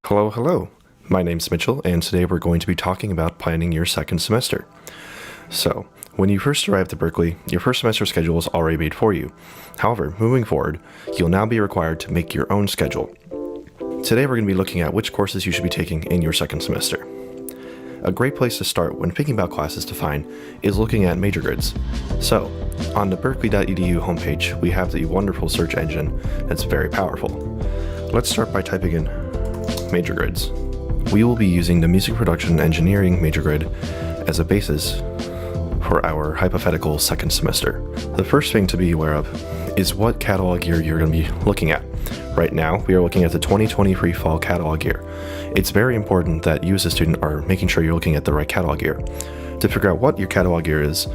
Hello, hello. My name's Mitchell, and today we're going to be talking about planning your second semester. So, when you first arrived at Berklee, your first semester schedule is already made for you. However, moving forward, you'll now be required to make your own schedule. Today we're going to be looking at which courses you should be taking in your second semester. A great place to start when thinking about classes to find is looking at major grids. So, on the berklee.edu homepage, we have the wonderful search engine that's very powerful. Let's start by typing in major grids. We will be using the music production and engineering major grid as a basis for our hypothetical second semester. The first thing to be aware of is what catalog year you're going to be looking at. Right now, we are looking at the 2023 fall catalog year. It's very important that you as a student are making sure you're looking at the right catalog year. To figure out what your catalog year is,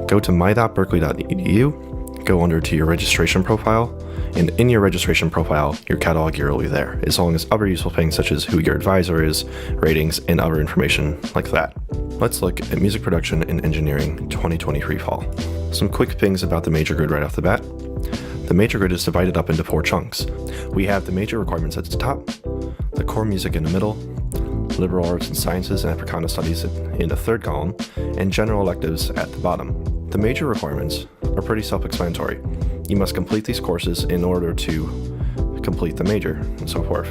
go to my.berklee.edu, go under to your registration profile, and in your registration profile, your catalog year will be there, as long as other useful things such as who your advisor is, ratings, and other information like that. Let's look at music production and engineering 2023 fall. Some quick things about the major grid right off the bat. The major grid is divided up into 4 chunks. We have the major requirements at the top, the core music in the middle, liberal arts and sciences and Africana studies in the third column, and general electives at the bottom. The major requirements are pretty self-explanatory. You must complete these courses in order to complete the major, and so forth.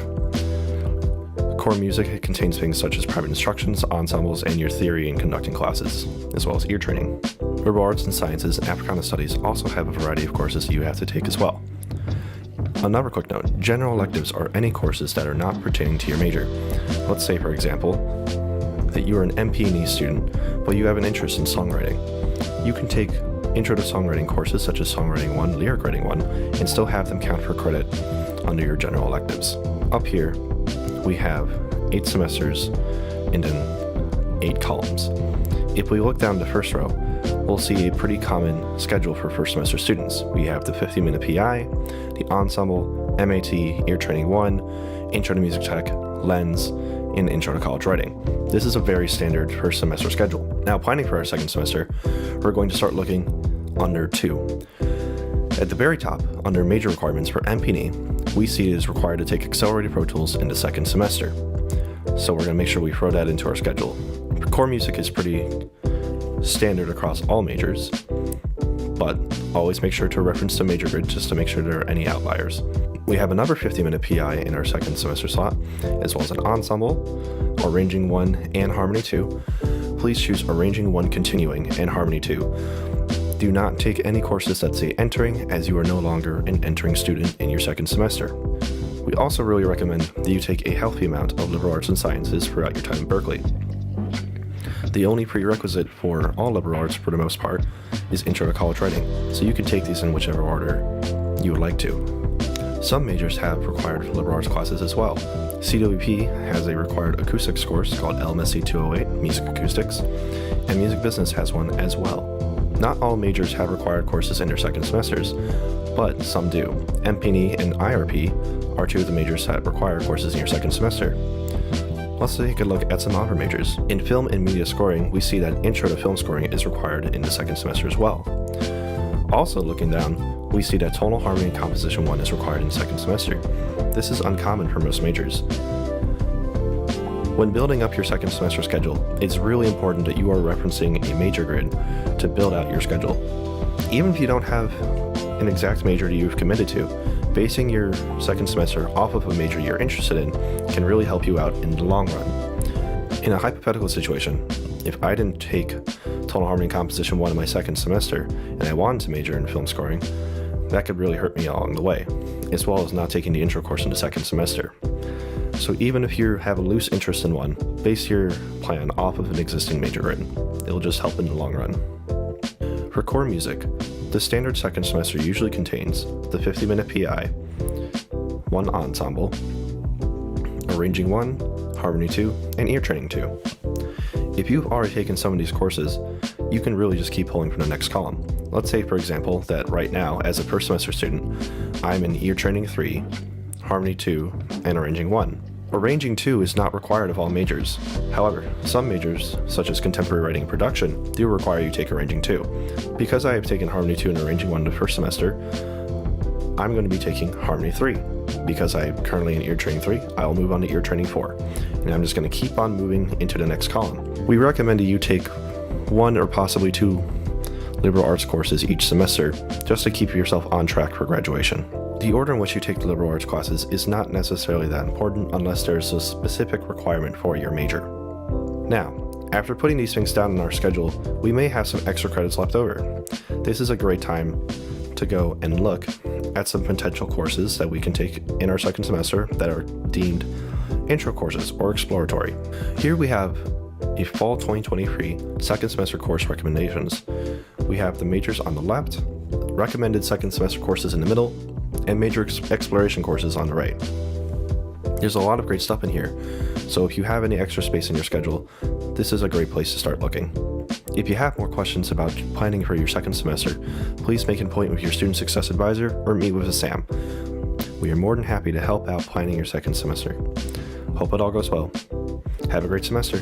Core music contains things such as private instructions, ensembles, and your theory and conducting classes, as well as ear training. Liberal arts and sciences and Africana studies also have a variety of courses you have to take as well. Another quick note, general electives are any courses that are not pertaining to your major. Let's say, for example, that you are an MP&E student, but you have an interest in songwriting. You can take Intro to Songwriting courses such as Songwriting 1, Lyric Writing 1, and still have them count for credit under your general electives. Up here, we have 8 semesters and then 8 columns. If we look down the first row, we'll see a pretty common schedule for first semester students. We have the 50-minute PI, the ensemble, MAT, Ear Training 1, Intro to Music Tech, Lens, and Intro to College Writing. This is a very standard first semester schedule. Now, planning for our second semester, we're going to start looking under 2. At the very top, under major requirements for MP&E, we see it is required to take Accelerated Pro Tools in the second semester. So we're going to make sure we throw that into our schedule. Core music is pretty standard across all majors, but always make sure to reference the major grid just to make sure there are any outliers. We have another 50-minute PI in our second semester slot, as well as an ensemble, Arranging 1, and Harmony 2. Please choose Arranging 1 Continuing and Harmony 2. Do not take any courses that say entering, as you are no longer an entering student in your second semester. We also really recommend that you take a healthy amount of liberal arts and sciences throughout your time in Berklee. The only prerequisite for all liberal arts, for the most part, is Intro to College Writing, so you can take these in whichever order you would like to. Some majors have required liberal arts classes as well. CWP has a required acoustics course called LMSC 208, Music Acoustics, and Music Business has one as well. Not all majors have required courses in their second semesters, but some do. MP&E and IRP are 2 of the majors that require courses in your second semester. Let's take a look at some other majors. In film and media scoring, we see that Intro to Film Scoring is required in the second semester as well. Also looking down, we see that Tonal Harmony and Composition 1 is required in the second semester. This is uncommon for most majors. When building up your second semester schedule, it's really important that you are referencing a major grid to build out your schedule. Even if you don't have an exact major that you've committed to, basing your second semester off of a major you're interested in can really help you out in the long run. In a hypothetical situation, if I didn't take Tonal Harmony and Composition 1 in my second semester and I wanted to major in film scoring, that could really hurt me along the way, as well as not taking the intro course in the second semester. So even if you have a loose interest in one, base your plan off of an existing major grid. It'll just help in the long run. For core music, the standard second semester usually contains the 50-minute PI, 1 ensemble, Arranging 1, Harmony 2, and Ear Training 2. If you've already taken some of these courses, you can really just keep pulling from the next column. Let's say, for example, that right now, as a first semester student, I'm in Ear Training 3, Harmony 2, and Arranging 1. Arranging 2 is not required of all majors. However, some majors, such as Contemporary Writing and Production, do require you take Arranging 2. Because I have taken Harmony 2 and Arranging 1 the first semester, I'm going to be taking Harmony 3. because I'm currently in ear training 3, I'll move on to ear training 4. And I'm just going to keep on moving into the next column. We recommend that you take 1 or possibly 2 liberal arts courses each semester just to keep yourself on track for graduation. The order in which you take the liberal arts classes is not necessarily that important unless there's a specific requirement for your major. Now, after putting these things down in our schedule, we may have some extra credits left over. This is a great time to go and look at some potential courses that we can take in our second semester that are deemed intro courses or exploratory. Here we have a fall 2023 second semester course recommendations. We have the majors on the left, recommended second semester courses in the middle, and major exploration courses on the right. There's a lot of great stuff in here, so if you have any extra space in your schedule, this is a great place to start looking. If you have more questions about planning for your second semester, please make an appointment with your student success advisor or meet with a SAM. We are more than happy to help out planning your second semester. Hope it all goes well. Have a great semester.